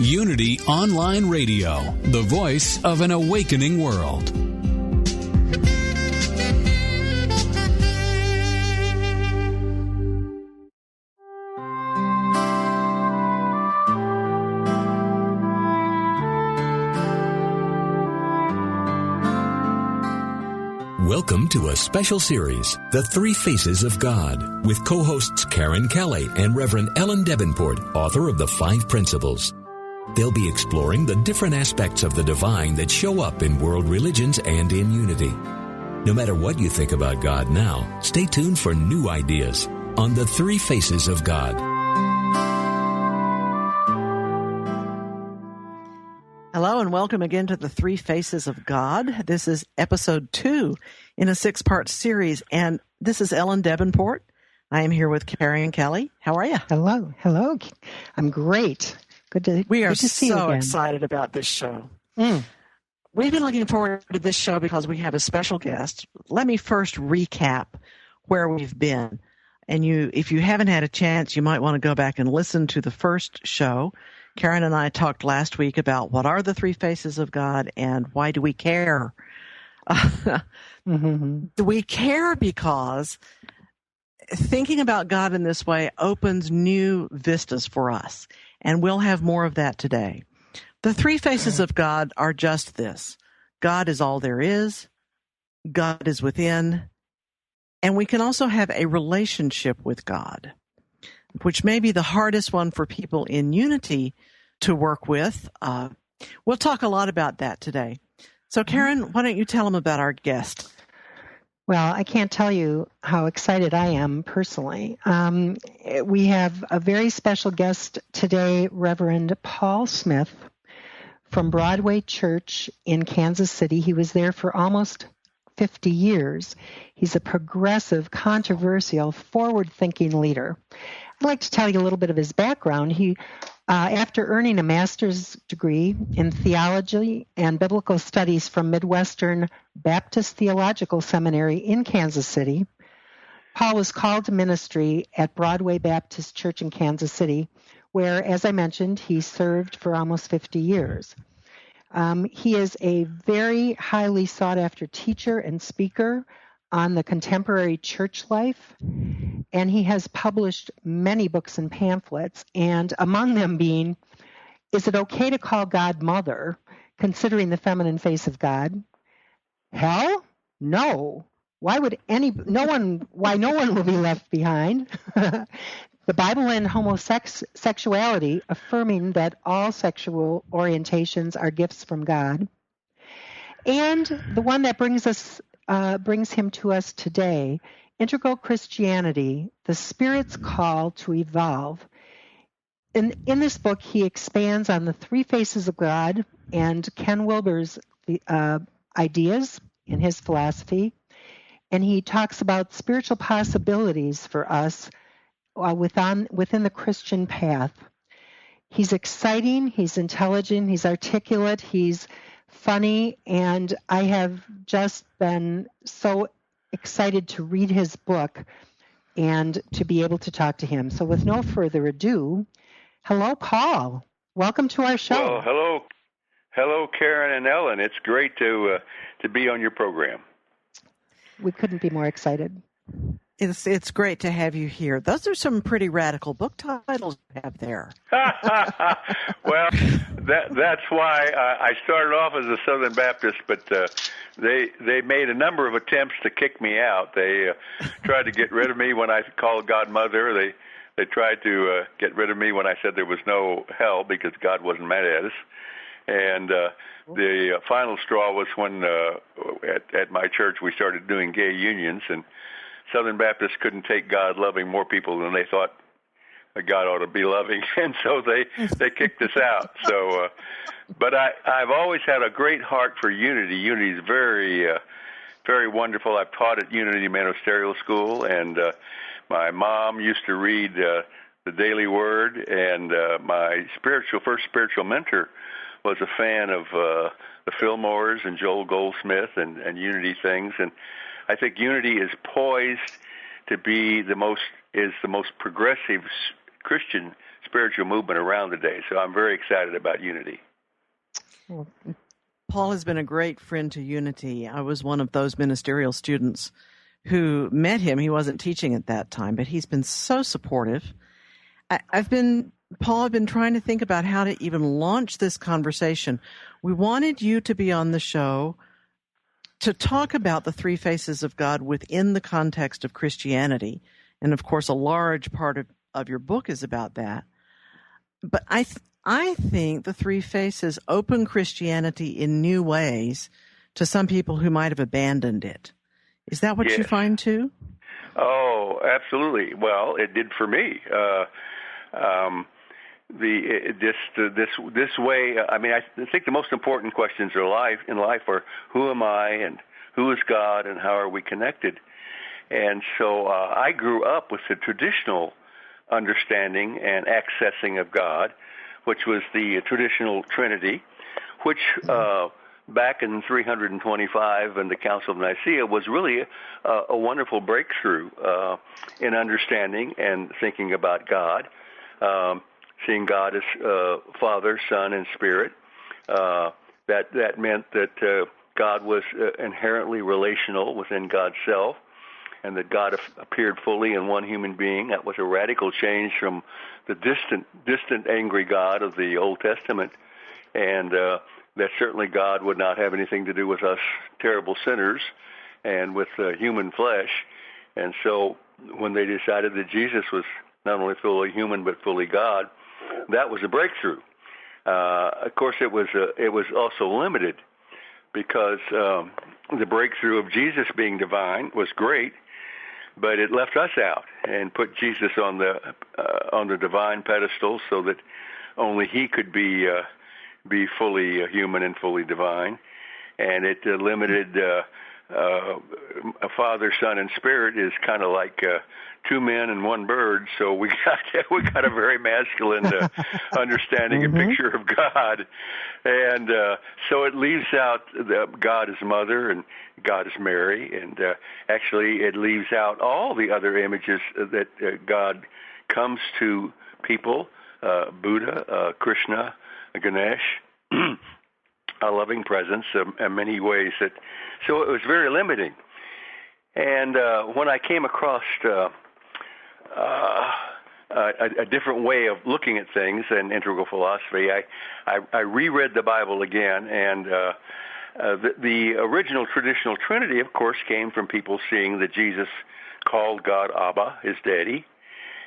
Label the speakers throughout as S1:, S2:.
S1: Unity Online Radio, the voice of an awakening world. Welcome to a special series, The Three Faces of God, with co-hosts Karen Kelly and Reverend Ellen Davenport, author of The Five Principles. They'll be exploring the different aspects of the divine that show up in world religions and in unity. No matter what you think about God now, stay tuned for new ideas on The Three Faces of God.
S2: Hello and welcome again to The Three Faces of God. This is episode 2 in a 6-part series, and this is Ellen Davenport. I am here with Karen Kelly. How are you?
S3: Hello. I'm great.
S2: We are
S3: see you
S2: so
S3: again.
S2: Excited about this show. We've been looking forward to this show because we have a special guest. Let me first recap where we've been. And if you haven't had a chance, you might want to go back and listen to the first show. Karen and I talked last week about what are the three faces of God and why do we care? We care because thinking about God in this way opens new vistas for us, and we'll have more of that today. The three faces of God are just this. God is all there is, God is within, and we can also have a relationship with God, which may be the hardest one for people in unity to work with. We'll talk a lot about that today. So, Karen, why don't you tell them about our guest?
S3: Well, I can't tell you how excited I am personally. We have a very special guest today, Reverend Paul Smith from Broadway Church in Kansas City. He was there for almost 50 years. He's a progressive, controversial, forward-thinking leader. I'd like to tell you a little bit of his background. He, after earning a master's degree in theology and biblical studies from Midwestern Baptist Theological Seminary in Kansas City, Paul was called to ministry at Broadway Baptist Church in Kansas City, where, as I mentioned, he served for almost 50 years. He is a very highly sought-after teacher and speaker on the contemporary church life, and he has published many books and pamphlets, and among them being, Is It Okay to Call God Mother, Considering the Feminine Face of God? Hell? No. Why no one will be left behind? The Bible and homosexuality, affirming that all sexual orientations are gifts from God. And the one that brings him to us today, Integral Christianity, the Spirit's Call to Evolve. In this book, he expands on the three faces of God and Ken Wilber's ideas in his philosophy, and he talks about spiritual possibilities for us within the Christian path. He's exciting, he's intelligent, he's articulate, he's funny, and I have just been so excited to read his book and to be able to talk to him. So with no further ado, hello, Paul. Welcome to our show.
S4: Well, hello, Karen and Ellen. It's great to be on your program.
S3: We couldn't be more excited.
S2: It's great to have you here. Those are some pretty radical book titles you have there.
S4: Well, that's why I started off as a Southern Baptist, but they made a number of attempts to kick me out. They tried to get rid of me when I called God Mother. They tried to get rid of me when I said there was no hell because God wasn't mad at us. And the final straw was when at my church we started doing gay unions, and Southern Baptists couldn't take God loving more people than they thought God ought to be loving, and so they kicked us out. So, but I've always had a great heart for unity. Unity is very, very wonderful. I've taught at Unity Ministerial School, and my mom used to read the Daily Word, and my first spiritual mentor was a fan of the Fillmores and Joel Goldsmith and Unity things, and I think Unity is poised to be the most progressive Christian spiritual movement around today. So I'm very excited about unity.
S2: Well, Paul has been a great friend to unity. I was one of those ministerial students who met him. He wasn't teaching at that time, but he's been so supportive. I've been trying to think about how to even launch this conversation. We wanted you to be on the show to talk about the three faces of God within the context of Christianity. And of course, a large part of your book is about that. But I think the three faces open Christianity in new ways to some people who might have abandoned it. Is that what you find too?
S4: Oh, absolutely. Well, it did for me. This way. I mean, I think the most important questions in life are who am I and who is God and how are we connected. And so I grew up with the traditional understanding and accessing of God, which was the traditional Trinity, which back in 325 in the Council of Nicaea was really a wonderful breakthrough in understanding and thinking about God, seeing God as Father, Son, and Spirit. That meant that God was inherently relational within God's self, and that God appeared fully in one human being. That was a radical change from the distant, angry God of the Old Testament, and that certainly God would not have anything to do with us terrible sinners and with human flesh. And so when they decided that Jesus was not only fully human but fully God, that was a breakthrough. Of course, it was also limited because the breakthrough of Jesus being divine was great, but it left us out and put Jesus on the divine pedestal so that only he could be fully human and fully divine, and it limited a Father, Son, and Spirit is kind of like two men and one bird. So we got a very masculine understanding and picture of God, and so it leaves out God as Mother and God as Mary, and actually it leaves out all the other images that God comes to people, Buddha, Krishna, Ganesh, a loving presence in many ways. So it was very limiting. And when I came across a different way of looking at things in integral philosophy, I reread the Bible again, and the original traditional Trinity, of course, came from people seeing that Jesus called God Abba, his daddy,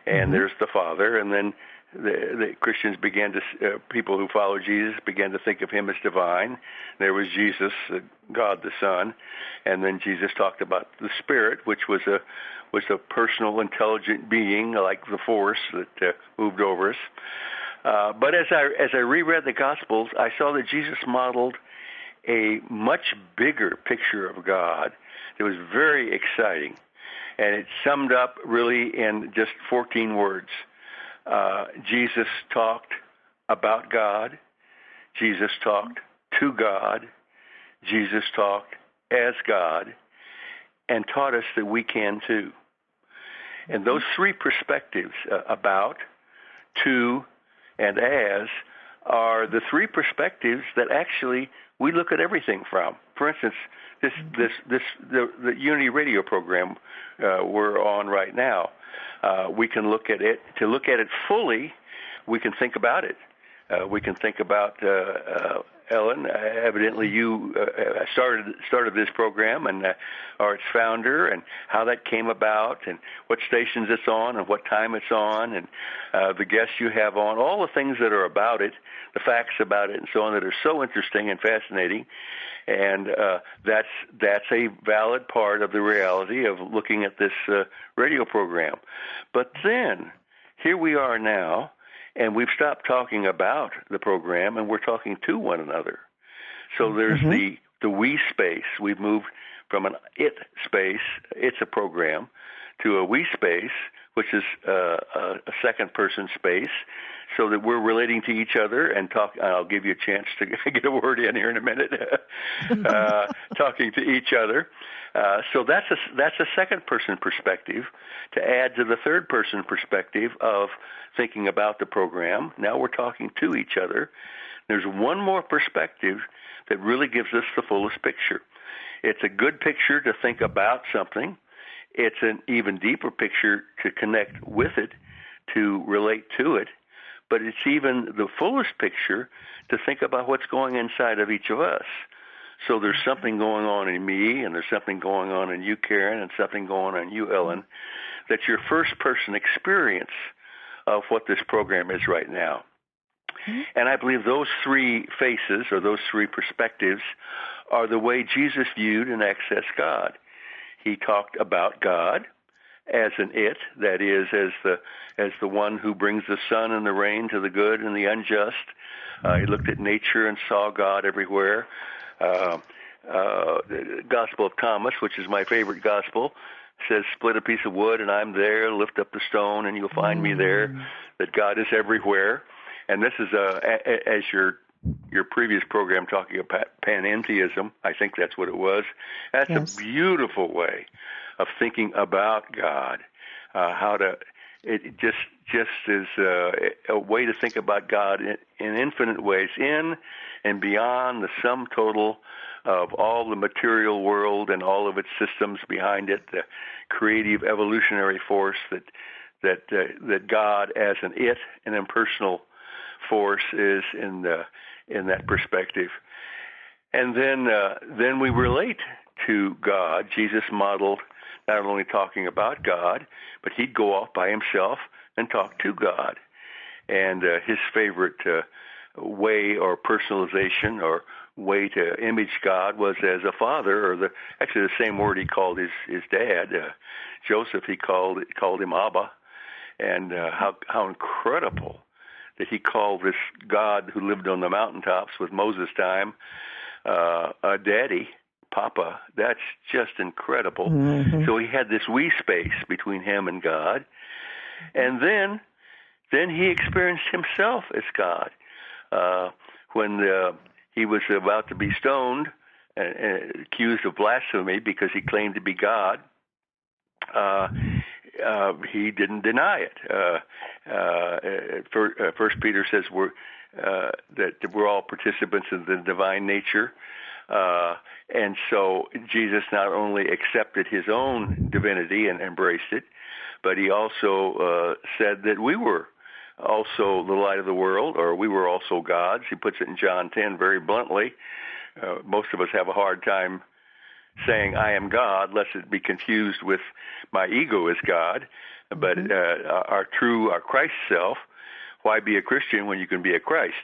S4: and there's the Father, and then the Christians began to, people who followed Jesus began to think of him as divine. There was Jesus, God the Son, and then Jesus talked about the Spirit, which was a personal, intelligent being like the force that moved over us. But as I reread the Gospels, I saw that Jesus modeled a much bigger picture of God that was very exciting, and it summed up really in just 14 words. Jesus talked about God. Jesus talked to God. Jesus talked as God, and taught us that we can too. And those three perspectives, about, to, and as, are the three perspectives that actually we look at everything from. For instance, the Unity Radio program we're on right now. We can look at it. To look at it fully, we can think about it. We can think about Ellen. Evidently, you started this program and are its founder, and how that came about, and what stations it's on, and what time it's on, and the guests you have on, all the things that are about it, the facts about it, and so on that are so interesting and fascinating. And that's a valid part of the reality of looking at this radio program. But then, here we are now, and we've stopped talking about the program, and we're talking to one another. So there's the we space. We've moved from an it space, it's a program, to a we space, which is a second-person space, so that we're relating to each other and talk. I'll give you a chance to get a word in here in a minute. Talking to each other. So that's a second-person perspective to add to the third-person perspective of thinking about the program. Now we're talking to each other. There's one more perspective that really gives us the fullest picture. It's a good picture to think about something. It's an even deeper picture to connect with it, to relate to it. But it's even the fullest picture to think about what's going inside of each of us. So there's something going on in me, and there's something going on in you, Karen, and something going on in you, Ellen. That's your first-person experience of what this program is right now. And I believe those three faces, or those three perspectives, are the way Jesus viewed and accessed God. He talked about God as an it, that is, as the one who brings the sun and the rain to the good and the unjust. He looked at nature and saw God everywhere. The Gospel of Thomas, which is my favorite gospel, says, split a piece of wood and I'm there, lift up the stone and you'll find me there, that God is everywhere. And this is, as your previous program talking about panentheism, I think that's what it was. That's a beautiful way of thinking about God. It just is a way to think about God in infinite ways, in and beyond the sum total of all the material world and all of its systems behind it, the creative evolutionary force that God as an it, an impersonal force, is in that perspective. And then we relate to God. Jesus modeled not only talking about God, but he'd go off by himself and talk to God. And his favorite way or personalization or way to image God was as a father, or actually the same word he called his dad, Joseph. He called him Abba, and how incredible that he called this God who lived on the mountaintops with Moses' time a daddy, Papa. That's just incredible. So he had this wee space between him and God, and then he experienced himself as God. When he was about to be stoned and accused of blasphemy because he claimed to be God, he didn't deny it. First Peter says that we're all participants in the divine nature. And so Jesus not only accepted his own divinity and embraced it, but he also said that we were also the light of the world, or we were also gods. He puts it in John 10 very bluntly. Most of us have a hard time saying I am God, lest it be confused with my ego as God. But our Christ self, why be a Christian when you can be a Christ?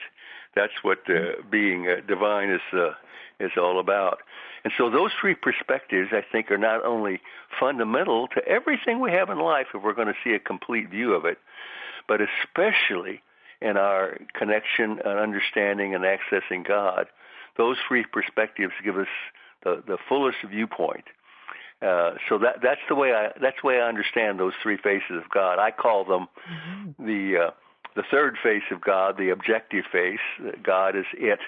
S4: That's what being divine is all about. And so those three perspectives, I think, are not only fundamental to everything we have in life if we're going to see a complete view of it, but especially in our connection and understanding and accessing God. Those three perspectives give us the fullest viewpoint. So that's the way I understand those three faces of God. I call them the third face of God, the objective face. God is it.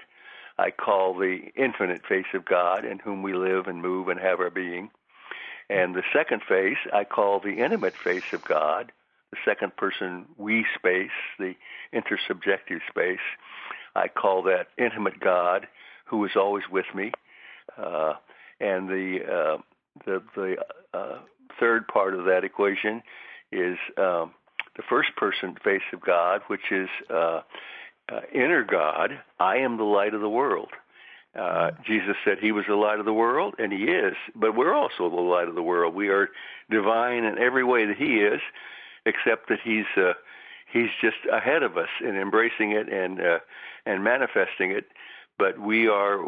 S4: I call the infinite face of God, in whom we live and move and have our being. And the second face I call the intimate face of God, the second person we space, the intersubjective space. I call that intimate God, who is always with me. And the third part of that equation is the first person face of God, which is inner God. I am the light of the world. Jesus said he was the light of the world, and he is, but we're also the light of the world. We are divine in every way that he is, except that he's just ahead of us in embracing it and manifesting it. But we are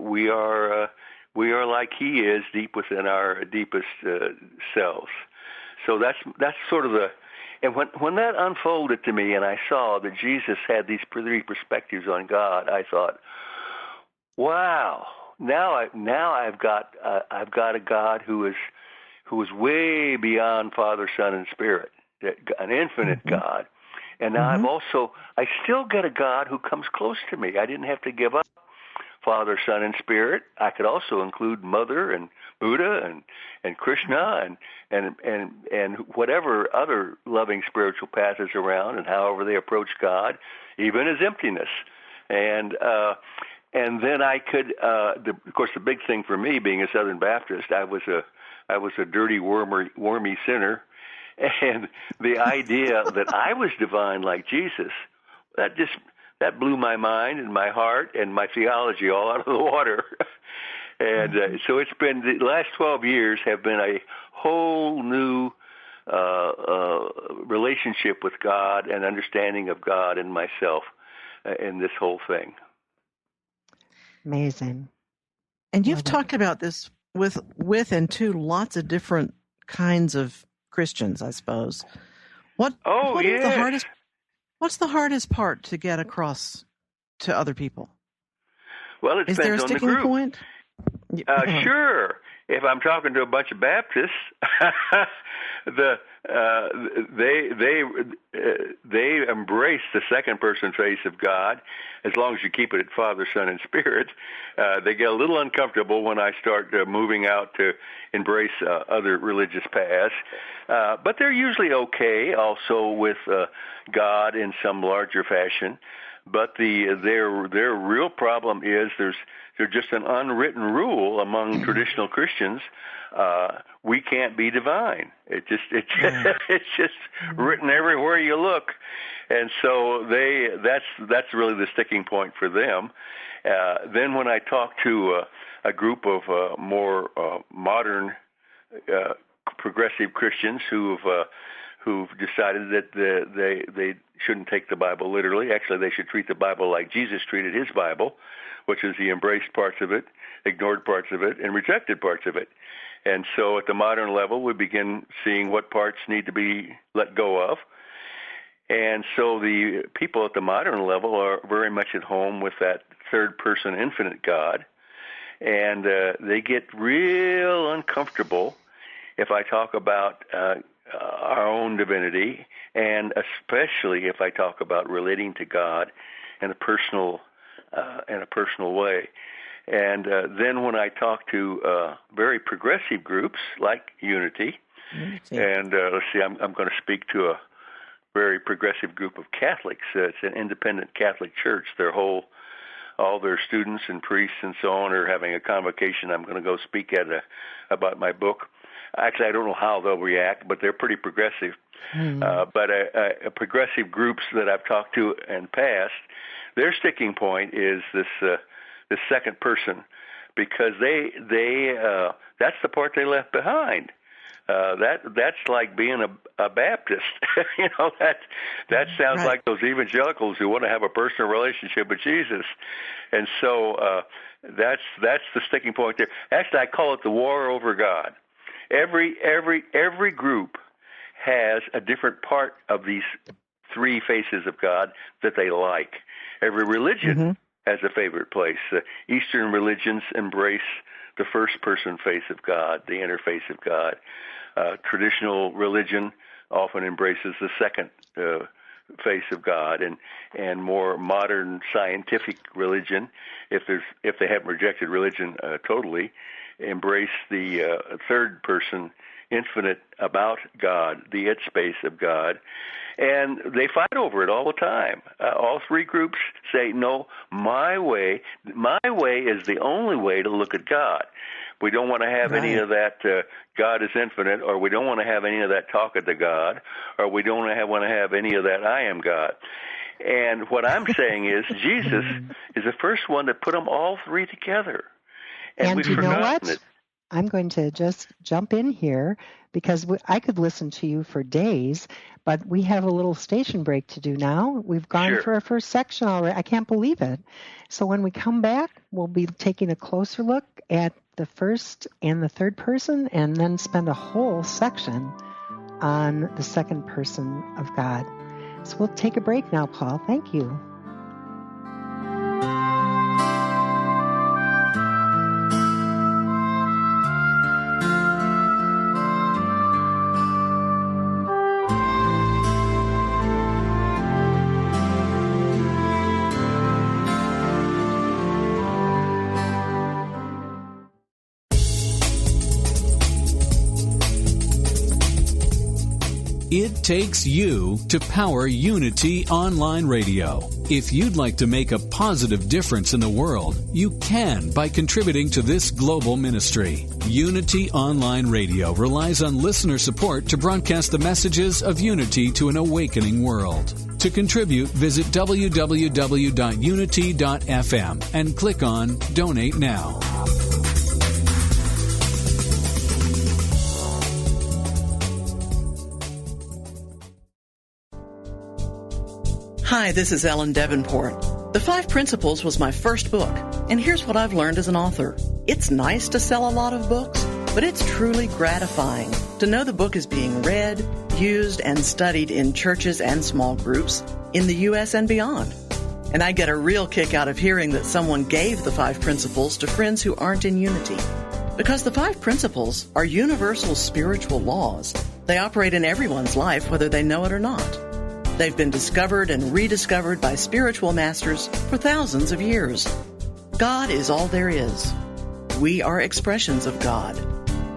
S4: like he is, deep within our deepest selves. So that's sort of the. And when that unfolded to me, and I saw that Jesus had these three perspectives on God, I thought, wow! Now I've got a God who is way beyond Father, Son, and Spirit. an infinite God. And now I still get a God who comes close to me. I didn't have to give up Father, Son, and Spirit. I could also include Mother and Buddha and Krishna and whatever other loving spiritual path is around, and however they approach God, even as emptiness. And then I could, of course, the big thing for me, being a Southern Baptist, I was a dirty, wormy sinner, and the idea that I was divine like Jesus, that blew my mind and my heart and my theology all out of the water. And so it's been, the last 12 years have been a whole new relationship with God and understanding of God and myself in this whole thing.
S3: Amazing.
S2: And you've talked about this with and to lots of different kinds of Christians, I suppose. What is the hardest? What's the hardest part to get across to other people?
S4: Well, it
S2: is
S4: depends
S2: there a
S4: on the
S2: sticking
S4: group.
S2: Point?
S4: Sure. If I'm talking to a bunch of Baptists, they embrace the second person face of God, as long as you keep it at Father, Son, and Spirit. They get a little uncomfortable when I start moving out to embrace other religious paths, but they're usually okay also with God in some larger fashion. But their real problem is there's just an unwritten rule among traditional Christians. We can't be divine. It's just written everywhere you look, and so that's really the sticking point for them. Then when I talk to a group of more modern progressive Christians who've decided that they shouldn't take the Bible literally. Actually, they should treat the Bible like Jesus treated his Bible, which is he embraced parts of it, ignored parts of it, and rejected parts of it. And so at the modern level, we begin seeing what parts need to be let go of. And so the people at the modern level are very much at home with that third-person infinite God, and they get real uncomfortable if I talk about our own divinity, and especially if I talk about relating to God in a personal way. And then when I talk to very progressive groups like Unity, and let's see, I'm going to speak to a very progressive group of Catholics. It's an independent Catholic church. All their students and priests and so on are having a convocation. I'm going to go speak at about my book. Actually, I don't know how they'll react, but they're pretty progressive. But progressive groups that I've talked to in past, their sticking point is this second person, because that's the part they left behind. That's like being a Baptist. That sounds like those evangelicals who want to have a personal relationship with Jesus, and so that's the sticking point there. Actually, I call it the war over God. Every group has a different part of these three faces of God that they like. Every religion has a favorite place. Eastern religions embrace the first-person face of God, the inner face of God. Traditional religion often embraces the second face of God, and more modern scientific religion, if they haven't rejected religion totally, embrace the third person, infinite about God, the it space of God, and they fight over it all the time. All three groups say, no, my way is the only way to look at God. We don't want to have any of that God is infinite, or we don't want to have any of that talk of the God, or we don't want to have any of that I am God. And what I'm saying is Jesus is the first one that put them all three together.
S3: And you know what? I'm going to just jump in here, because I could listen to you for days, but we have a little station break to do now. We've gone for our first section already. I can't believe it. So when we come back, we'll be taking a closer look at the first and the third person, and then spend a whole section on the second person of God. So we'll take a break now, Paul. Thank you.
S5: takes you to power Unity Online Radio. If you'd like to make a positive difference in the world, you can by contributing to this global ministry. Unity Online Radio relies on listener support to broadcast the messages of unity to an awakening world. To contribute, visit www.unity.fm and click on Donate Now.
S2: Hi, this is Ellen Davenport. The 5 Principles was my first book, and here's what I've learned as an author. It's nice to sell a lot of books, but it's truly gratifying to know the book is being read, used, and studied in churches and small groups in the U.S. and beyond. And I get a real kick out of hearing that someone gave the 5 Principles to friends who aren't in unity. Because the 5 Principles are universal spiritual laws. They operate in everyone's life, whether they know it or not. They've been discovered and rediscovered by spiritual masters for thousands of years. God is all there is. We are expressions of God.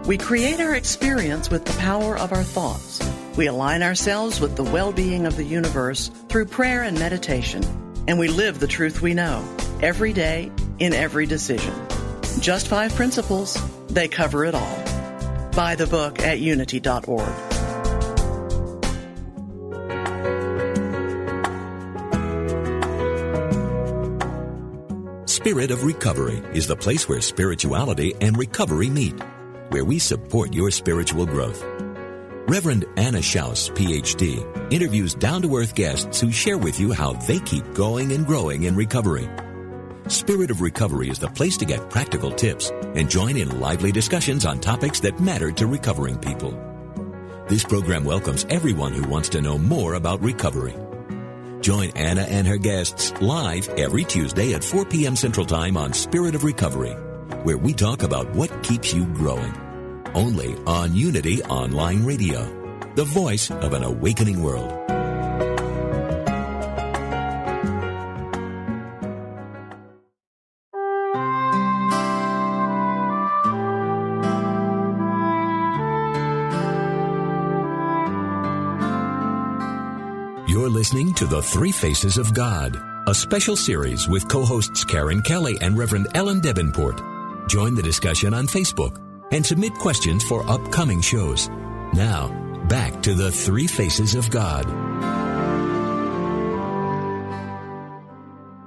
S2: We create our experience with the power of our thoughts. We align ourselves with the well-being of the universe through prayer and meditation. And we live the truth we know, every day, in every decision. Just 5 Principles. They cover it all. Buy the book at unity.org.
S1: Spirit of Recovery is the place where spirituality and recovery meet, where we support your spiritual growth. Reverend Anna Schaus, Ph.D., interviews down-to-earth guests who share with you how they keep going and growing in recovery. Spirit of Recovery is the place to get practical tips and join in lively discussions on topics that matter to recovering people. This program welcomes everyone who wants to know more about recovery. Join Anna and her guests live every Tuesday at 4 p.m. Central Time on Spirit of Recovery, where we talk about what keeps you growing. Only on Unity Online Radio, the voice of an awakening world. You're listening to The 3 Faces of God, a special series with co-hosts Karen Kelly and Reverend Ellen Davenport. Join the discussion on Facebook and submit questions for upcoming shows. Now, back to The 3 Faces of God.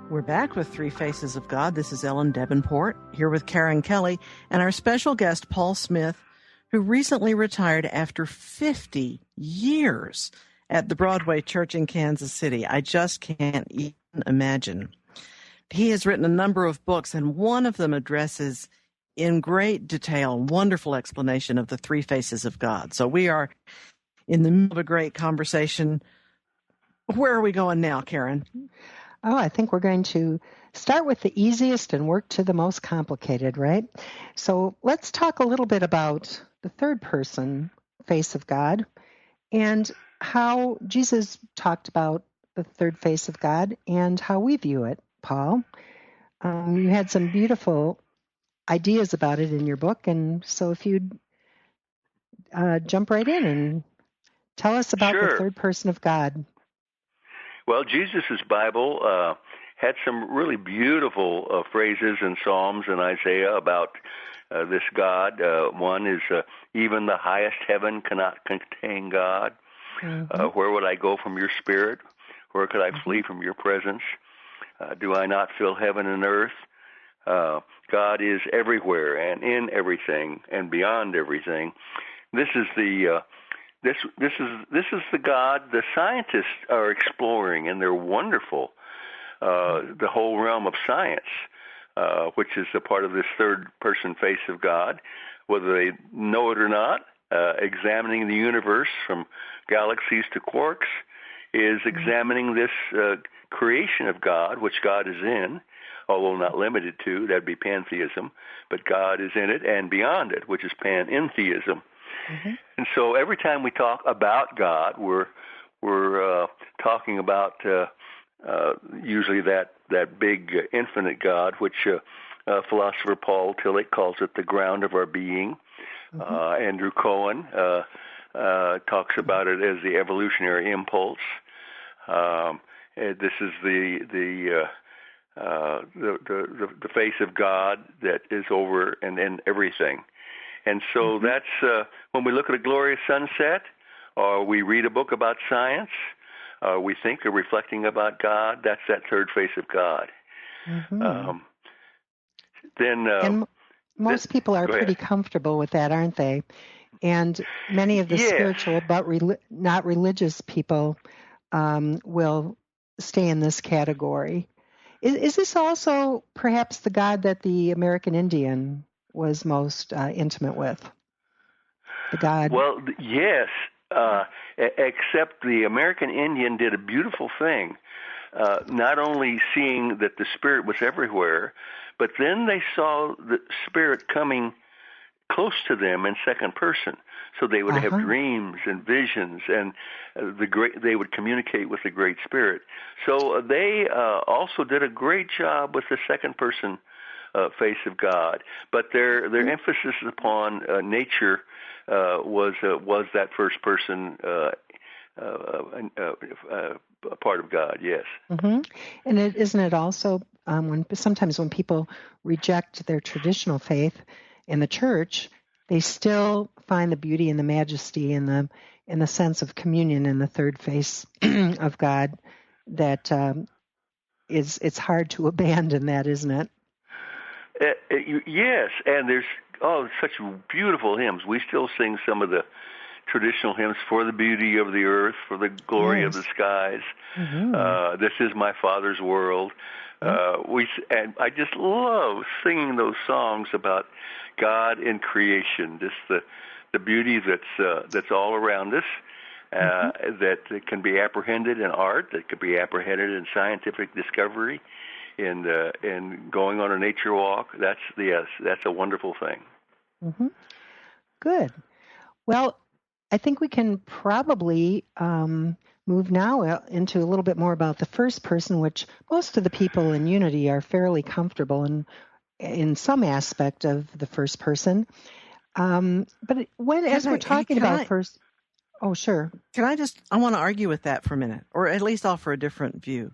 S2: We're back with 3 Faces of God. This is Ellen Davenport, here with Karen Kelly and our special guest, Paul Smith, who recently retired after 50 years at the Broadway Church in Kansas City. I just can't even imagine. He has written a number of books, and one of them addresses in great detail, wonderful explanation of the 3 faces of God. So we are in the middle of a great conversation. Where are we going now, Karen?
S3: Oh, I think we're going to start with the easiest and work to the most complicated, right? So let's talk a little bit about the third person face of God and how Jesus talked about the third face of God and how we view it, Paul. You had some beautiful ideas about it in your book, and so if you'd jump right in and tell us about the third person of God.
S4: Well, Jesus' Bible had some really beautiful phrases in Psalms and Isaiah about this God. One is, even the highest heaven cannot contain God. Mm-hmm. Where would I go from your spirit? Where could I flee from your presence? Do I not feel heaven and earth? God is everywhere and in everything and beyond everything. This is the this is the God the scientists are exploring, and they're wonderful. The whole realm of science, which is a part of this third person face of God, whether they know it or not, examining the universe from galaxies to quarks, is examining this creation of God, which God is in, although not limited to. That'd be pantheism, but God is in it and beyond it, which is panentheism. Mm-hmm. And so every time we talk about God, we're talking about usually that big infinite God, which philosopher Paul Tillich calls it the ground of our being. Mm-hmm. Andrew Cohen talks about it as the evolutionary impulse. This is the face of God that is over and in everything. And so that's when we look at a glorious sunset, or we read a book about science, we think or reflecting about God, that's that third face of God.
S3: And most people are pretty comfortable with that, aren't they? And many of the spiritual but not religious people will stay in this category. Is this also perhaps the God that the American Indian was most intimate with? The God?
S4: Well, yes, except the American Indian did a beautiful thing, not only seeing that the Spirit was everywhere, but then they saw the Spirit coming close to them in second person. So they would have dreams and visions, and they would communicate with the Great Spirit. So they also did a great job with the second person face of God. But their emphasis upon nature was that first person part of God. Yes.
S3: And isn't it also sometimes when people reject their traditional faith in the church, they still find the beauty and the majesty and the sense of communion in the third face of God that it's hard to abandon that, isn't it?
S4: Yes, and there's such beautiful hymns. We still sing some of the traditional hymns, for the beauty of the earth, for the glory of the skies. This is my Father's world. And I just love singing those songs about God in creation, just the beauty that's all around us, that can be apprehended in art, that could be apprehended in scientific discovery, in going on a nature walk. That's a wonderful thing.
S3: Good. Well, I think we can probably move now into a little bit more about the first person, which most of the people in Unity are fairly comfortable in some aspect of the first person. But as we're talking about first, sure.
S2: I want to argue with that for a minute, or at least offer a different view.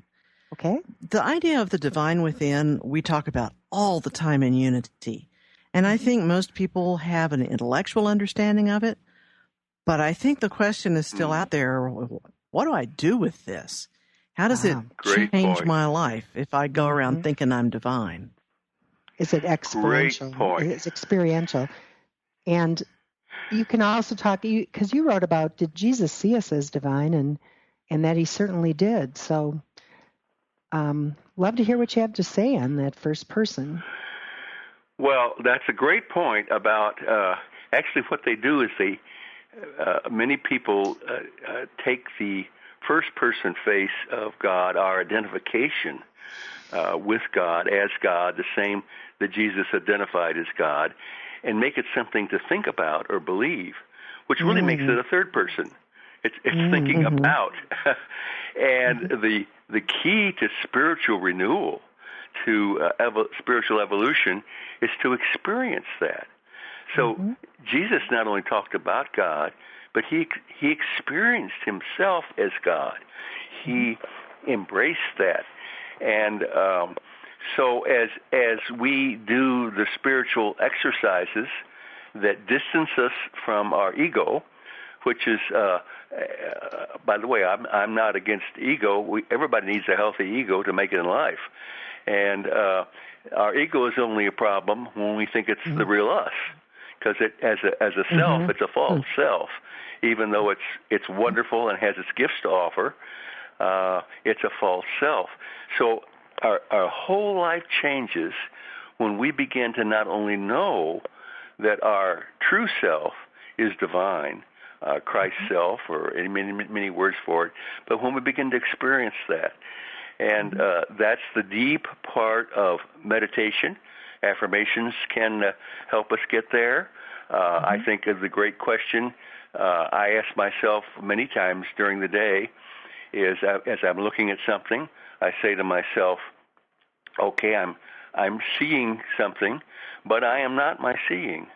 S3: Okay.
S2: The idea of the divine within, we talk about all the time in Unity. And I think most people have an intellectual understanding of it. But I think the question is still out there. What do I do with this? How does it change my life if I go around thinking I'm divine?
S3: Is it exponential? It's experiential. And you can also talk, because you wrote about, did Jesus see us as divine? And that he certainly did. So love to hear what you have to say on that first person.
S4: Well, that's a great point about actually what they do is many people take the first-person face of God, our identification with God, as God, the same that Jesus identified as God, and make it something to think about or believe, which really makes it a third person. It's thinking about. And the key to spiritual renewal, to spiritual evolution, is to experience that. So Jesus not only talked about God, but he experienced himself as God. He embraced that. And so as we do the spiritual exercises that distance us from our ego, which is, by the way, I'm not against ego. Everybody needs a healthy ego to make it in life. And our ego is only a problem when we think it's the real us. Because as a self, it's a false self. Even though it's wonderful and has its gifts to offer, it's a false self. So our whole life changes when we begin to not only know that our true self is divine, Christ's self, or many words for it, but when we begin to experience that. And that's the deep part of meditation. Affirmations can help us get there. I think of the great question I ask myself many times during the day is, as I'm looking at something, I say to myself, okay, I'm seeing something, but I am not my seeing.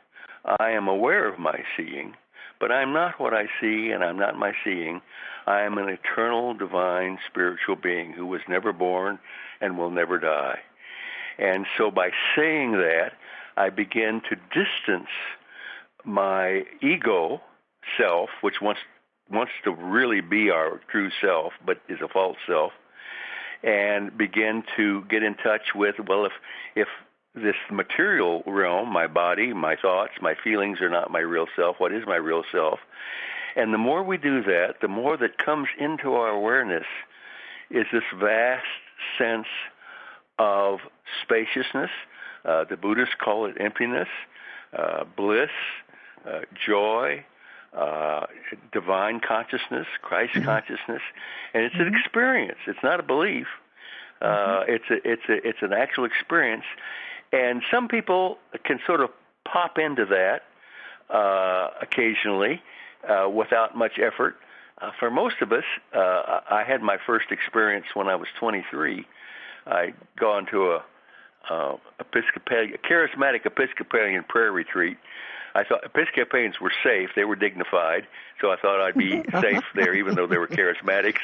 S4: I am aware of my seeing, But I'm not what I see, and I'm not my seeing. I am an eternal, divine, spiritual being who was never born and will never die. And so by saying that, I begin to distance my ego self, which wants to really be our true self, but is a false self, and begin to get in touch with, well, if this material realm, my body, my thoughts, my feelings are not my real self, what is my real self? And the more we do that, the more that comes into our awareness is this vast sense of spaciousness. The Buddhists call it emptiness, bliss, joy, divine consciousness, Christ consciousness, and it's an experience. It's not a belief. It's an actual experience, and some people can sort of pop into that occasionally without much effort. For most of us, I had my first experience when I was 23. I'd gone to a charismatic Episcopalian prayer retreat. I thought Episcopalians were safe. They were dignified, so I thought I'd be safe there, even though they were charismatics.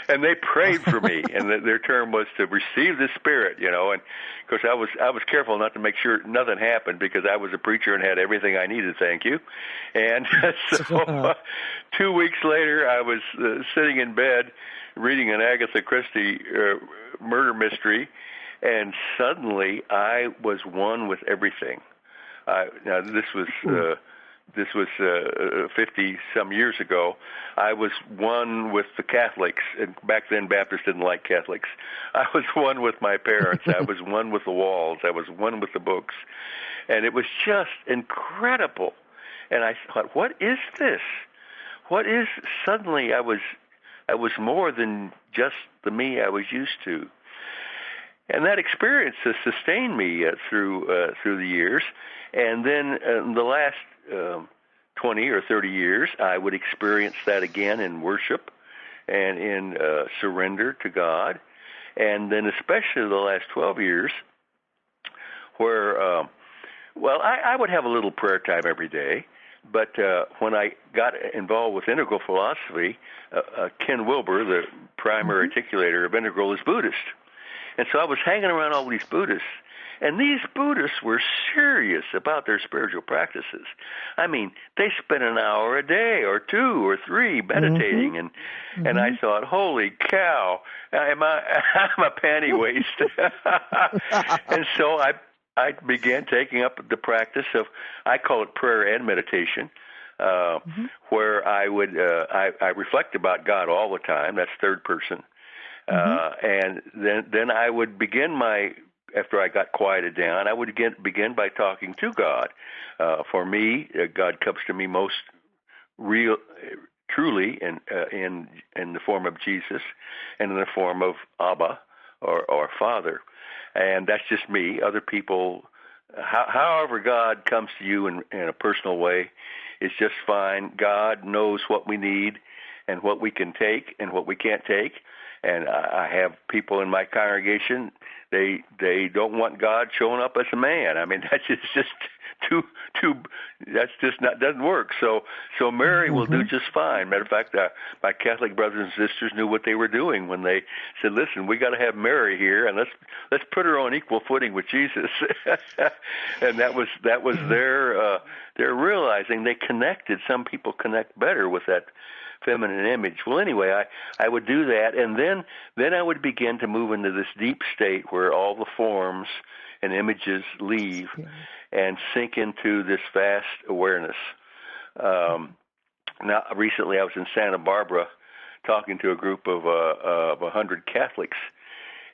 S4: And they prayed for me, and their term was to receive the Spirit, And of course, I was careful not to make sure nothing happened because I was a preacher and had everything I needed. Thank you. And so 2 weeks later, I was sitting in bed reading an Agatha Christie murder mystery, and suddenly I was one with everything. Now this was 50-some years ago. I was one with the Catholics, and back then Baptists didn't like Catholics. I was one with my parents. I was one with the walls. I was one with the books, and it was just incredible. And I thought, what is this? What is? Suddenly, I was more than just the me I was used to. And that experience has sustained me through the years. And then in the last 20 or 30 years, I would experience that again in worship and in surrender to God. And then especially the last 12 years where, I would have a little prayer time every day. But when I got involved with integral philosophy, Ken Wilber, the primary articulator of integral, is Buddhist. And so I was hanging around all these Buddhists, and these Buddhists were serious about their spiritual practices. I mean, they spent an hour a day or 2 or 3 meditating, and I thought, holy cow, I'm a panty waist. And so I began taking up the practice of, I call it prayer and meditation, where I would I reflect about God all the time. That's third person. And then I would begin after I got quieted down, I would begin by talking to God. For me, God comes to me most truly in the form of Jesus and in the form of Abba or Father. And that's just me. Other people, however God comes to you in a personal way, is just fine. God knows what we need and what we can take and what we can't take. And I have people in my congregation, they don't want God showing up as a man. I mean, that's just too that's just not, doesn't work. So Mary will do just fine. Matter of fact, my Catholic brothers and sisters knew what they were doing when they said, listen, we got to have Mary here, and let's put her on equal footing with Jesus. And that was their realizing they connected. Some people connect better with that feminine image. Well, anyway, I would do that, and then I would begin to move into this deep state where all the forms and images leave and sink into this vast awareness. Now, recently I was in Santa Barbara talking to a group of 100 Catholics,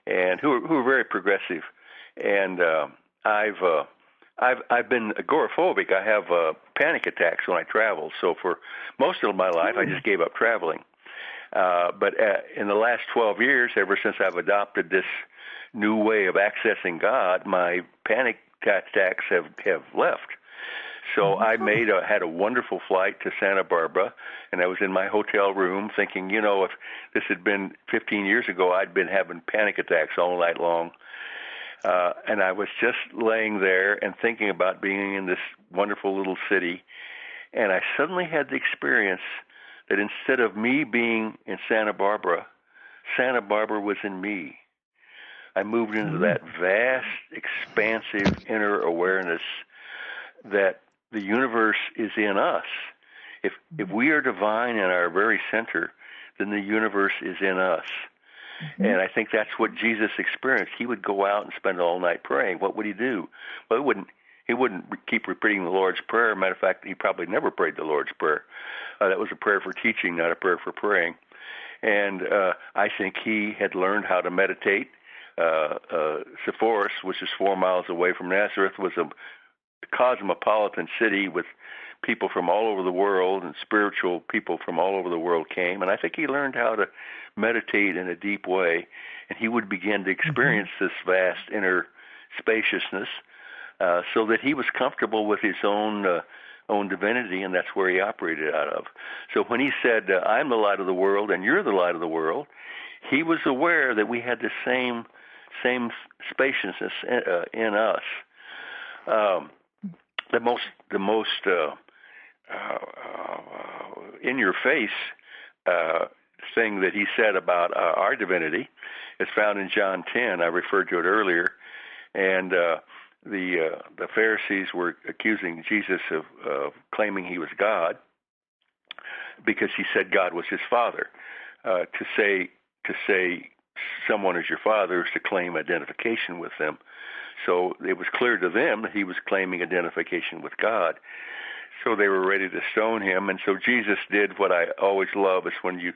S4: and who are very progressive, and I've been agoraphobic. I have panic attacks when I travel. So for most of my life, I just gave up traveling. But in the last 12 years, ever since I've adopted this new way of accessing God, my panic attacks have left. So I had a wonderful flight to Santa Barbara, and I was in my hotel room thinking, if this had been 15 years ago, I'd been having panic attacks all night long. And I was just laying there and thinking about being in this wonderful little city. And I suddenly had the experience that instead of me being in Santa Barbara was in me. I moved into that vast, expansive inner awareness that the universe is in us. If we are divine in our very center, then the universe is in us. And I think that's what Jesus experienced. He would go out and spend all night praying. What would he do? Well, he wouldn't keep repeating the Lord's Prayer. Matter of fact, he probably never prayed the Lord's Prayer. That was a prayer for teaching, not a prayer for praying. And I think he had learned how to meditate. Sepphoris, which is 4 miles away from Nazareth, was a cosmopolitan city with people from all over the world, and spiritual people from all over the world came. And I think he learned how to meditate in a deep way, and he would begin to experience this vast inner spaciousness, so that he was comfortable with his own divinity, and that's where he operated out of. So when he said, I'm the light of the world and you're the light of the world, he was aware that we had the same spaciousness in us. The most in your face thing that he said about our divinity is found in John 10. I referred to it earlier, and the Pharisees were accusing Jesus of claiming he was God because he said God was his father. To say someone is your father is to claim identification with them. So it was clear to them that he was claiming identification with God. So they were ready to stone him. And so Jesus did what I always love is when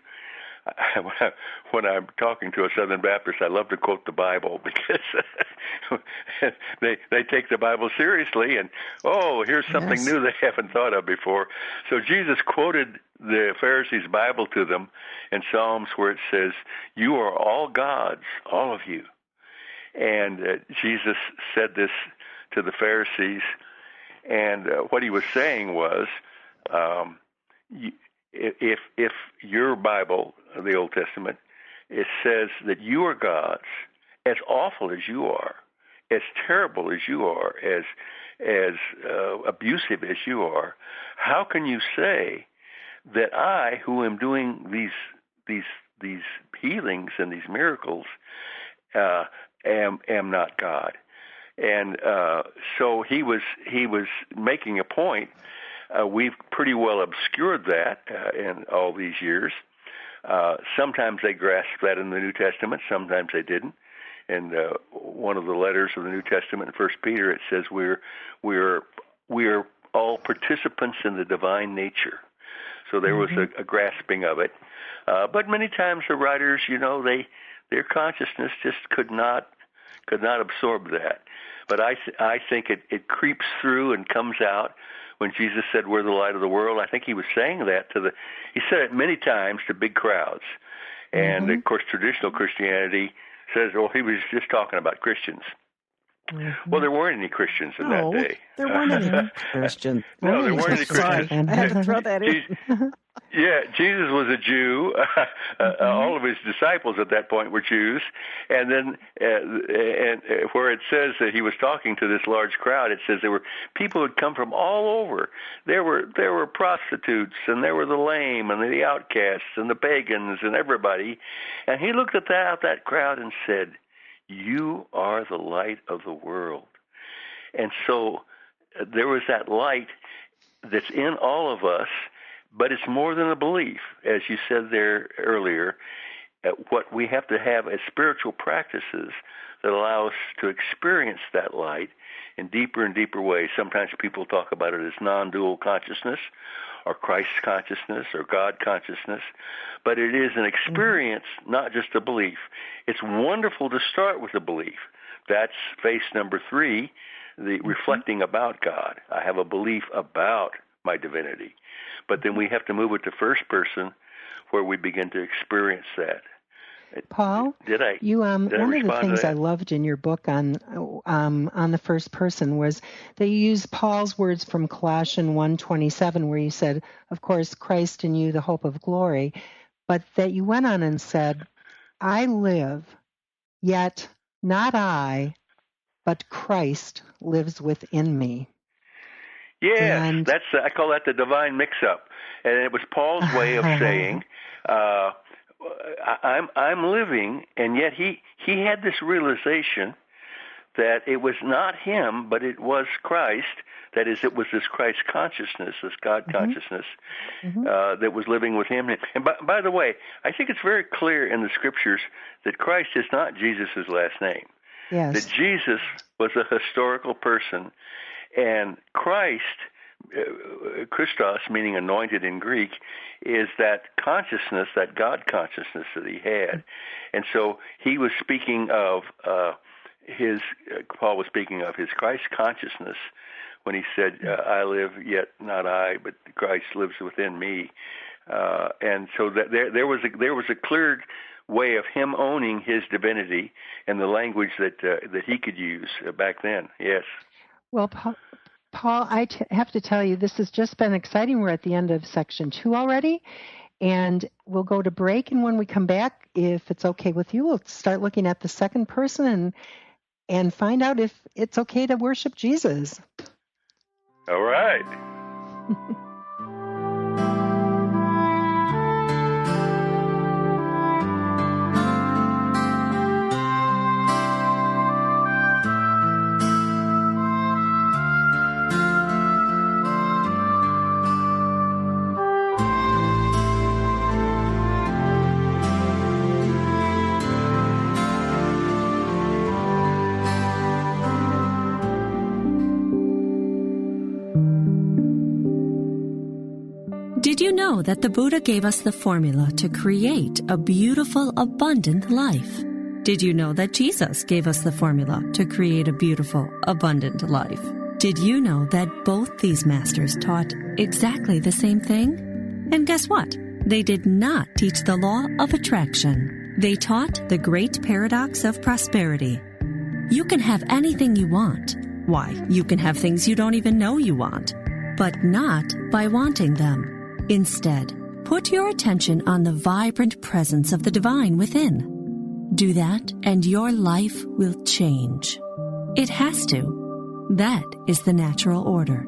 S4: I'm talking to a Southern Baptist, I love to quote the Bible because they take the Bible seriously, and here's something new they haven't thought of before. So Jesus quoted the Pharisees' Bible to them in Psalms where it says, "You are all gods, all of you." And Jesus said this to the Pharisees, and what he was saying was, if your Bible, the Old Testament, it says that you are gods, as awful as you are, as terrible as you are, as abusive as you are, how can you say that I, who am doing these healings and these miracles, am not God? And so he was making a point. We've pretty well obscured that in all these years. Sometimes they grasped that in the New Testament, sometimes they didn't. And one of the letters of the New Testament, in 1 Peter, it says we're all participants in the divine nature. So there was a grasping of it. But many times the writers, their consciousness just could not absorb that. But I think it creeps through and comes out. When Jesus said, we're the light of the world, I think he was saying that he said it many times to big crowds. And, of course, traditional Christianity says, he was just talking about Christians. Well, there weren't any Christians in that day.
S2: There weren't any Christians.
S4: No, there weren't any
S2: Sorry,
S4: Christians.
S2: I had to throw that in.
S4: Yeah, Jesus was a Jew. All of his disciples at that point were Jews. And then and where it says that he was talking to this large crowd, it says there were people who had come from all over. There were prostitutes, and there were the lame, and the outcasts, and the pagans, and everybody. And he looked at that crowd and said, "You are the light of the world." And so there was that light that's in all of us, but it's more than a belief. As you said there earlier, what we have to have as spiritual practices that allow us to experience that light in deeper and deeper ways. Sometimes people talk about it as non-dual consciousness or Christ consciousness or God consciousness, but it is an experience, not just a belief. It's wonderful to start with a belief. That's phase number 3, the reflecting about God. I have a belief about my divinity. But then we have to move it to first person where we begin to experience that.
S3: Paul,
S4: did I
S3: one of the things I loved in your book on the first person was that you used Paul's words from Colossians 1:27, where you said, of course, Christ in you, the hope of glory, but that you went on and said, I live, yet not I, but Christ lives within me.
S4: Yes,
S3: And
S4: I call that the divine mix-up, and it was Paul's way of saying, "I'm living," and yet he had this realization that it was not him, but it was Christ. That is, it was this Christ consciousness, this God consciousness, that was living with him. And by the way, I think it's very clear in the Scriptures that Christ is not Jesus' last name.
S3: yes.
S4: That Jesus was a historical person, and Christ, Christos, meaning anointed in Greek, is that consciousness, that God consciousness that he had. And so he was speaking of Paul was speaking of his Christ consciousness when he said, I live, yet not I, but Christ lives within me. And so that there was a clear way of him owning his divinity and the language that he could use back then. Yes.
S3: Well, Paul, I have to tell you, this has just been exciting. We're at the end of section 2 already, and we'll go to break. And when we come back, if it's okay with you, we'll start looking at the second person and find out if it's okay to worship Jesus.
S4: All right.
S6: Did you know that the Buddha gave us the formula to create a beautiful, abundant life? Did you know that Jesus gave us the formula to create a beautiful, abundant life? Did you know that both these masters taught exactly the same thing? And guess what? They did not teach the law of attraction. They taught the great paradox of prosperity. You can have anything you want. Why, you can have things you don't even know you want, but not by wanting them. Instead, put your attention on the vibrant presence of the divine within. Do that, and your life will change. It has to. That is the natural order.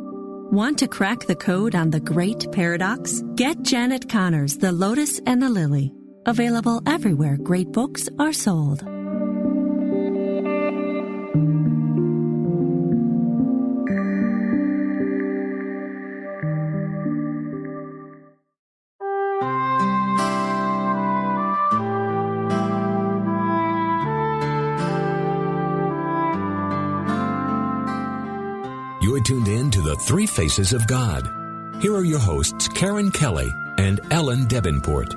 S6: Want to crack the code on the great paradox? Get Janet Connor's The Lotus and the Lily. Available everywhere great books are sold.
S1: You're tuned in to the Three Faces of God. Here are your hosts, Karen Kelly and Ellen Davenport.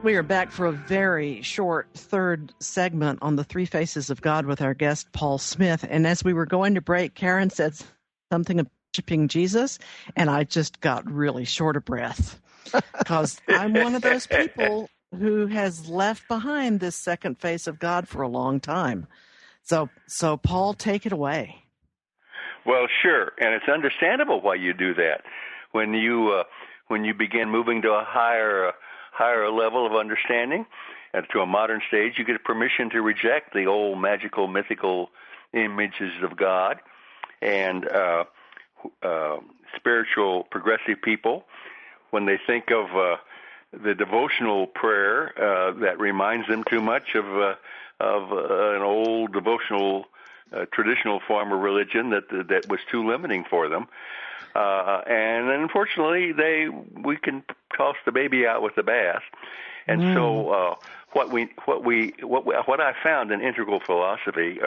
S2: We are back for a very short third segment on the Three Faces of God with our guest, Paul Smith. And as we were going to break, Karen said something about worshiping Jesus, and I just got really short of breath because I'm one of those people who has left behind this second face of God for a long time. So Paul, take it away.
S4: Well, sure, and it's understandable why you do that. When you begin moving to a higher level of understanding, and to a modern stage, you get permission to reject the old magical, mythical images of God. And spiritual, progressive people, when they think of the devotional prayer that reminds them too much of an old devotional traditional form of religion that was too limiting for them, and unfortunately we can toss the baby out with the bath. And so what I found in integral philosophy,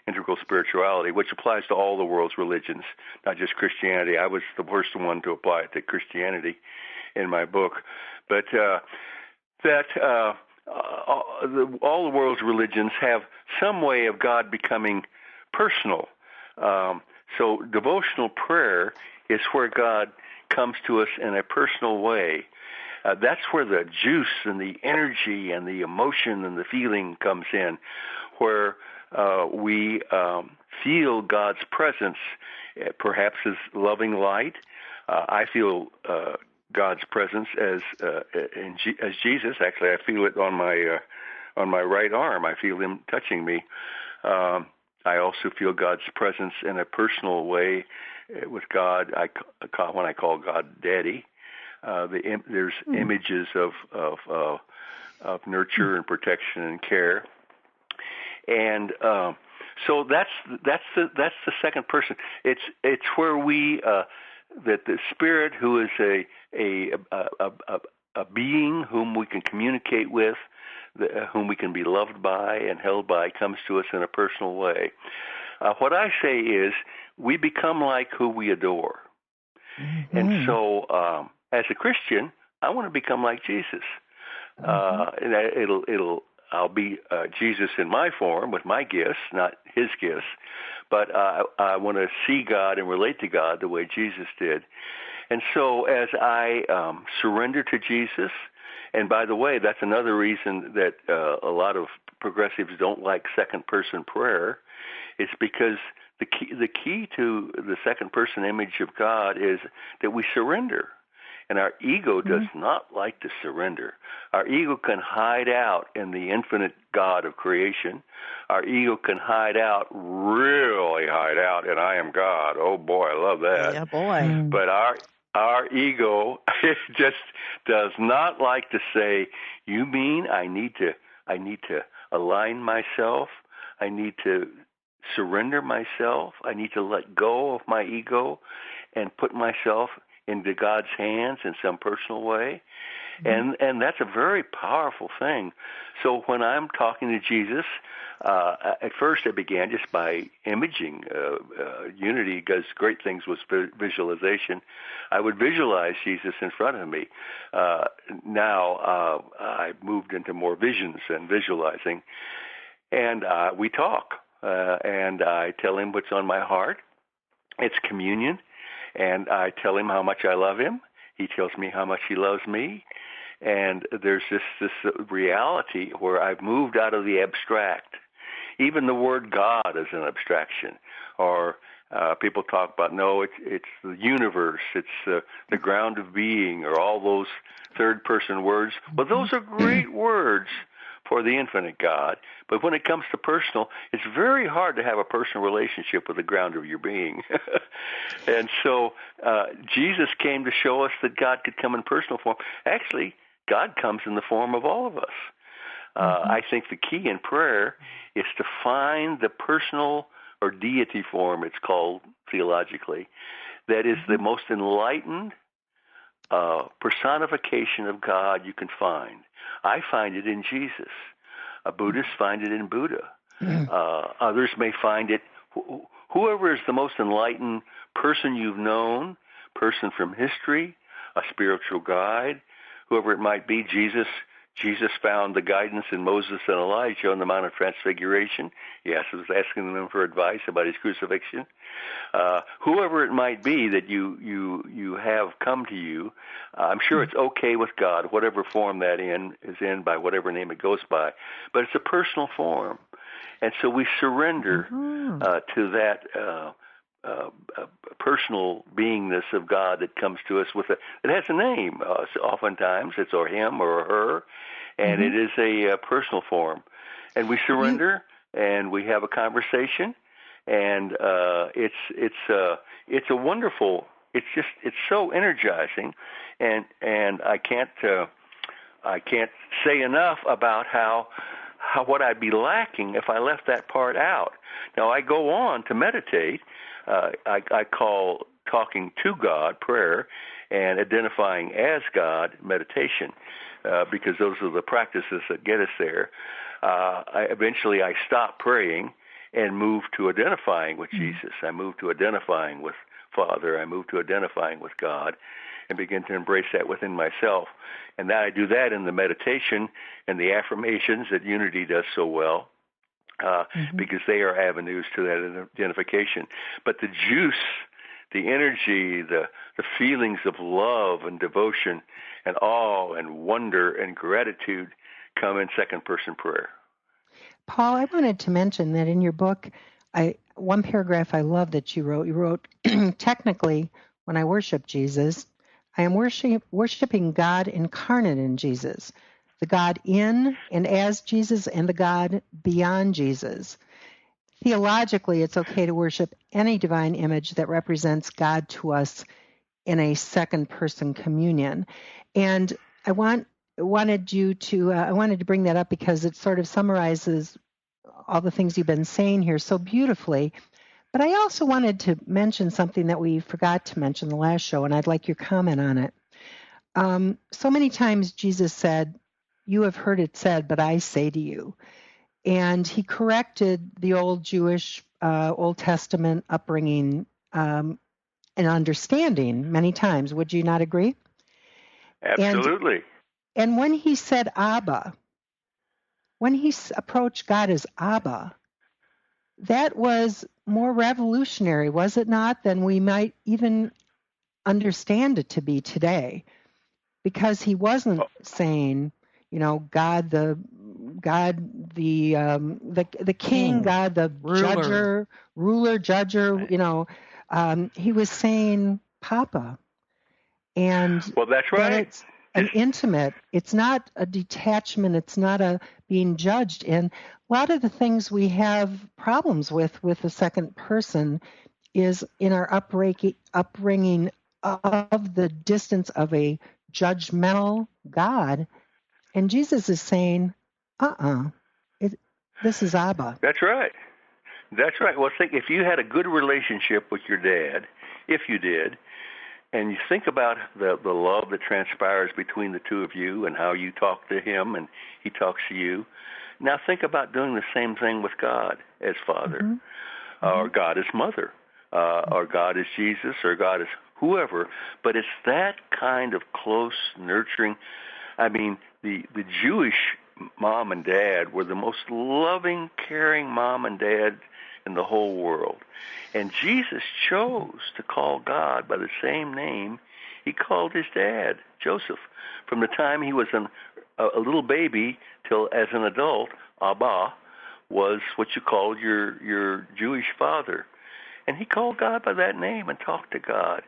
S4: integral spirituality, which applies to all the world's religions, not just Christianity. I was the first one to apply it to Christianity in my book, but all the world's religions have some way of God becoming personal. So devotional prayer is where God comes to us in a personal way. That's where the juice and the energy and the emotion and the feeling comes in, where we feel God's presence, perhaps as loving light. I feel God's presence as Jesus. Actually, I feel it on my right arm. I feel Him touching me. I also feel God's presence in a personal way with God. When I call God Daddy, there's images of nurture and protection and care, and so that's the second person. It's where we that the Spirit, who is a being whom we can communicate with, whom we can be loved by and held by, comes to us in a personal way. What I say is we become like who we adore. Mm-hmm. And so as a Christian, I want to become like Jesus. And I'll be Jesus in my form with my gifts, not his gifts. But I want to see God and relate to God the way Jesus did. And so as I surrender to Jesus, and by the way, that's another reason that a lot of progressives don't like second-person prayer, is because the key to the second-person image of God is that we surrender. And our ego does not like to surrender. Our ego can hide out in the infinite God of creation. Our ego can really hide out, and I am God. Oh, boy, I love that.
S2: Yeah, boy.
S4: But our ego just does not like to say, you mean I need to align myself? I need to surrender myself? I need to let go of my ego and put myself into God's hands in some personal way. And that's a very powerful thing. So when I'm talking to Jesus, at first I began just by imaging. Unity does great things with visualization. I would visualize Jesus in front of me. Now I've moved into more visions and visualizing. And we talk, and I tell him what's on my heart. It's communion. And I tell him how much I love him. He tells me how much he loves me. And there's this reality where I've moved out of the abstract. Even the word God is an abstraction. Or people talk about, no, it's the universe, it's the ground of being, or all those third-person words. Well, those are great words for the infinite God. But when it comes to personal, it's very hard to have a personal relationship with the ground of your being. And so Jesus came to show us that God could come in personal form. Actually, God comes in the form of all of us. I think the key in prayer is to find the personal or deity form, it's called theologically, that is the most enlightened personification of God you can find. I find it in Jesus. Buddhists find it in Buddha. Others may find it, whoever is the most enlightened person you've known, person from history, a spiritual guide, whoever it might be. Jesus found the guidance in Moses and Elijah on the Mount of Transfiguration. Yes, he was asking them for advice about his crucifixion. Whoever it might be that you have come to you, I'm sure it's okay with God, whatever form that is in, by whatever name it goes by. But it's a personal form. And so we surrender to that personal beingness of God that comes to us with it has a name. Oftentimes it's or him or her, and it is a personal form. And we surrender, and we have a conversation, and it's a wonderful. It's so energizing, and I can't say enough about how what I'd be lacking if I left that part out. Now I go on to meditate. I call talking to God prayer and identifying as God meditation, because those are the practices that get us there. Eventually I stop praying and move to identifying with Jesus. I move to identifying with Father. I move to identifying with God and begin to embrace that within myself. And I do that in the meditation and the affirmations that Unity does so well. Because they are avenues to that identification. But the juice, the energy, the feelings of love and devotion and awe and wonder and gratitude come in second-person prayer.
S3: Paul, I wanted to mention that in your book, one paragraph I love that you wrote, technically, when I worship Jesus, I am worshiping God incarnate in Jesus, the God in and as Jesus, and the God beyond Jesus. theologically, it's okay to worship any divine image that represents God to us in a second-person communion. And I wanted to bring that up because it sort of summarizes all the things you've been saying here so beautifully. But I also wanted to mention something that we forgot to mention the last show, and I'd like your comment on it. So many times Jesus said, "You have heard it said, but I say to you." And he corrected the old Jewish, Old Testament upbringing and understanding many times. Would you not agree?
S4: Absolutely.
S3: And when he said Abba, when he approached God as Abba, that was more revolutionary, was it not, than we might even understand it to be today? Because he wasn't saying, God the king, God the ruler, judger. He was saying Papa, and
S4: well, that's right.
S3: It's an intimate. It's not a detachment. It's not a being judged. And a lot of the things we have problems with the second person is in our upbringing of the distance of a judgmental God. And Jesus is saying, this is Abba.
S4: That's right. That's right. Well, think if you had a good relationship with your dad, if you did, and you think about the love that transpires between the two of you and how you talk to him and he talks to you. Now think about doing the same thing with God as Father, or God as Mother, or God as Jesus, or God as whoever. But it's that kind of close, nurturing. I mean, the Jewish mom and dad were the most loving, caring mom and dad in the whole world. And Jesus chose to call God by the same name he called his dad, Joseph. From the time he was a little baby till as an adult, Abba was what you called your Jewish father. And he called God by that name and talked to God.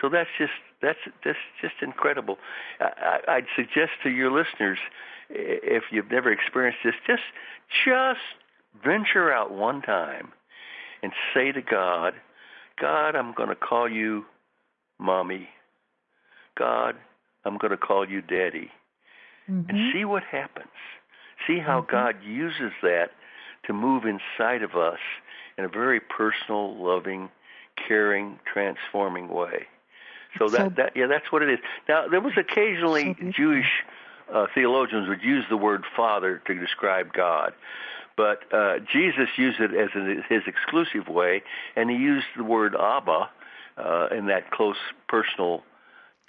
S4: So that's just incredible. I'd suggest to your listeners, if you've never experienced this, just venture out one time and say to God, I'm going to call you Mommy. God, I'm going to call you Daddy. And see what happens. See how God uses that to move inside of us in a very personal, loving, caring, transforming way. So that's what it is. Now, there was occasionally Jewish theologians would use the word Father to describe God. But Jesus used it as his exclusive way, and he used the word Abba in that close, personal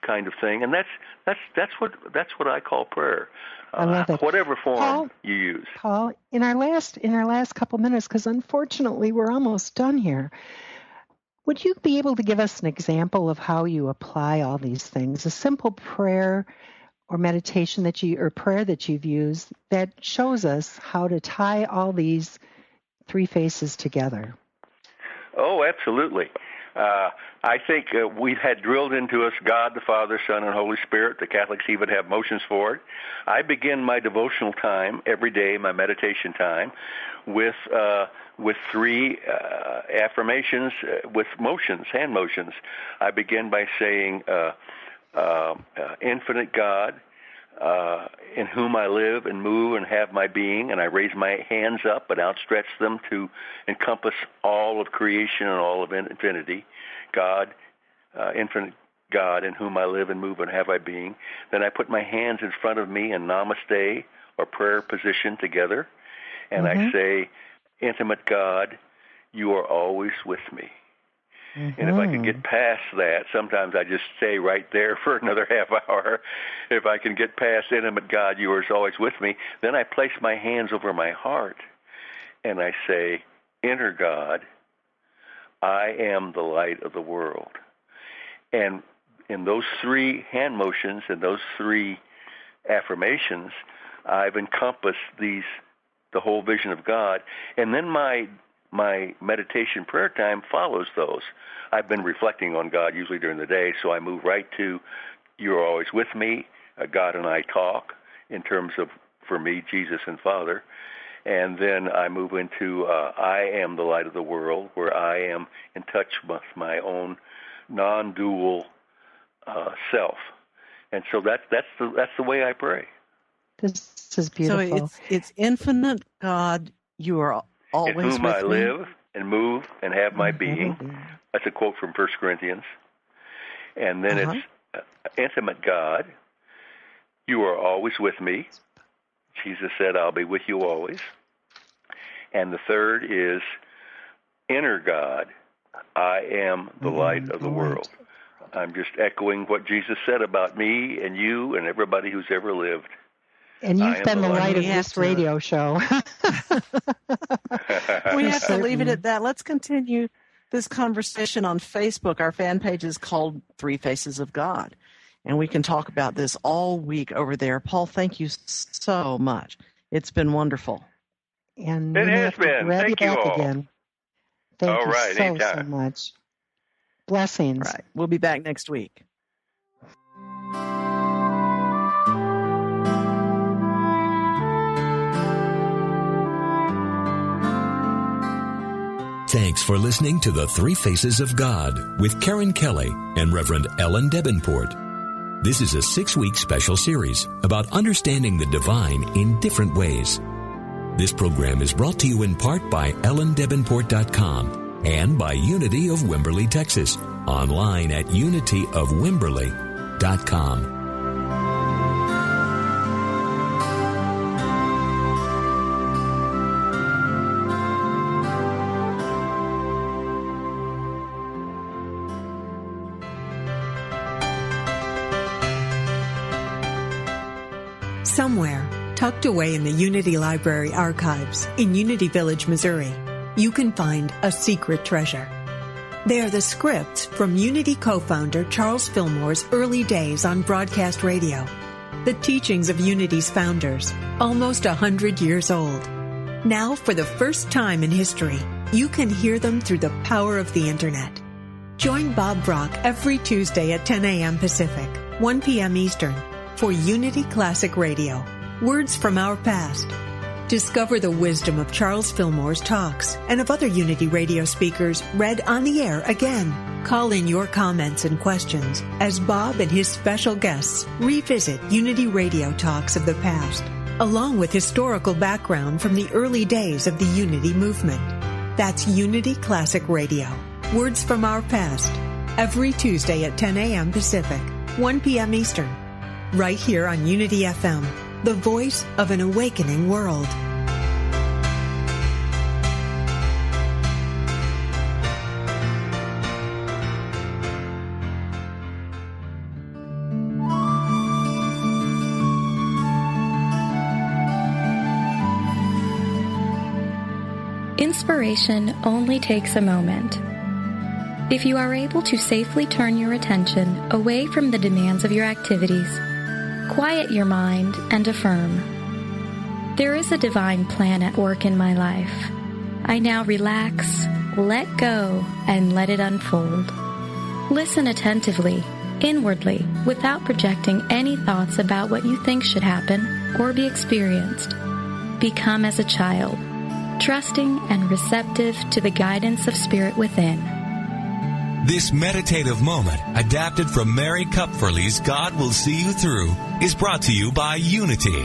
S4: kind of thing. And that's what I call prayer.
S3: I love it.
S4: Whatever form you use.
S3: Paul, in our last couple minutes, because unfortunately we're almost done here, would you be able to give us an example of how you apply all these things? A simple prayer or meditation or prayer that you've used that shows us how to tie all these three faces together.
S4: Oh, absolutely. I think we've had drilled into us God, the Father, Son, and Holy Spirit. The Catholics even have motions for it. I begin my devotional time every day, my meditation time, with three affirmations, with motions, hand motions. I begin by saying, infinite God, in whom I live and move and have my being, and I raise my hands up and outstretch them to encompass all of creation and all of infinity. God, infinite God, in whom I live and move and have my being. Then I put my hands in front of me in namaste or prayer position together, and I say, intimate God, you are always with me. And if I can get past that, sometimes I just stay right there for another half hour. If I can get past intimate God, you are always with me, then I place my hands over my heart and I say, inner God, I am the light of the world. And in those three hand motions and those three affirmations, I've encompassed the whole vision of God. And then my meditation prayer time follows those. I've been reflecting on God usually during the day, so I move right to you're always with me. God and I talk in terms of, for me, Jesus and Father. And then I move into I am the light of the world, where I am in touch with my own non-dual self. And so that's the way I pray.
S3: This is beautiful.
S2: So it's infinite God. You are always
S4: in whom
S2: with
S4: I
S2: me.
S4: live and move and have my being. That's a quote from 1 Corinthians. And then it's intimate God. You are always with me. Jesus said, I'll be with you always. And the third is inner God. I am the light of the world. I'm just echoing what Jesus said about me and you and everybody who's ever lived.
S3: And you've been the light of this radio show.
S2: We have to leave it at that. Let's continue this conversation on Facebook. Our fan page is called 3 Faces of God. And we can talk about this all week over there. Paul, thank you so much. It's been wonderful.
S3: And
S4: it has been. Thank you all.
S3: Again. Thank
S4: all right,
S3: you so much. Blessings.
S2: Right. We'll be back next week.
S1: Thanks for listening to The 3 Faces of God with Karen Kelly and Reverend Ellen Davenport. This is a 6-week special series about understanding the divine in different ways. This program is brought to you in part by EllenDavenport.com and by Unity of Wimberley, Texas, online at unityofwimberley.com.
S7: Somewhere, tucked away in the Unity Library archives in Unity Village, Missouri, you can find a secret treasure. They are the scripts from Unity co-founder Charles Fillmore's early days on broadcast radio, the teachings of Unity's founders, almost 100 years old. Now, for the first time in history, you can hear them through the power of the Internet. Join Bob Brock every Tuesday at 10 a.m. Pacific, 1 p.m. Eastern, for Unity Classic Radio, Words from Our Past. Discover the wisdom of Charles Fillmore's talks and of other Unity radio speakers read on the air again. Call in your comments and questions as Bob and his special guests revisit Unity radio talks of the past, along with historical background from the early days of the Unity movement. That's Unity Classic Radio, Words from Our Past, every Tuesday at 10 a.m. Pacific, 1 p.m. Eastern. Right here on Unity FM, the voice of an awakening world.
S8: Inspiration only takes a moment. If you are able to safely turn your attention away from the demands of your activities, quiet your mind and affirm, there is a divine plan at work in my life. I now relax, let go, and let it unfold. Listen attentively, inwardly, without projecting any thoughts about what you think should happen or be experienced. Become as a child, trusting and receptive to the guidance of Spirit within.
S9: This meditative moment, adapted from Mary Kupferle's God Will See You Through, is brought to you by Unity.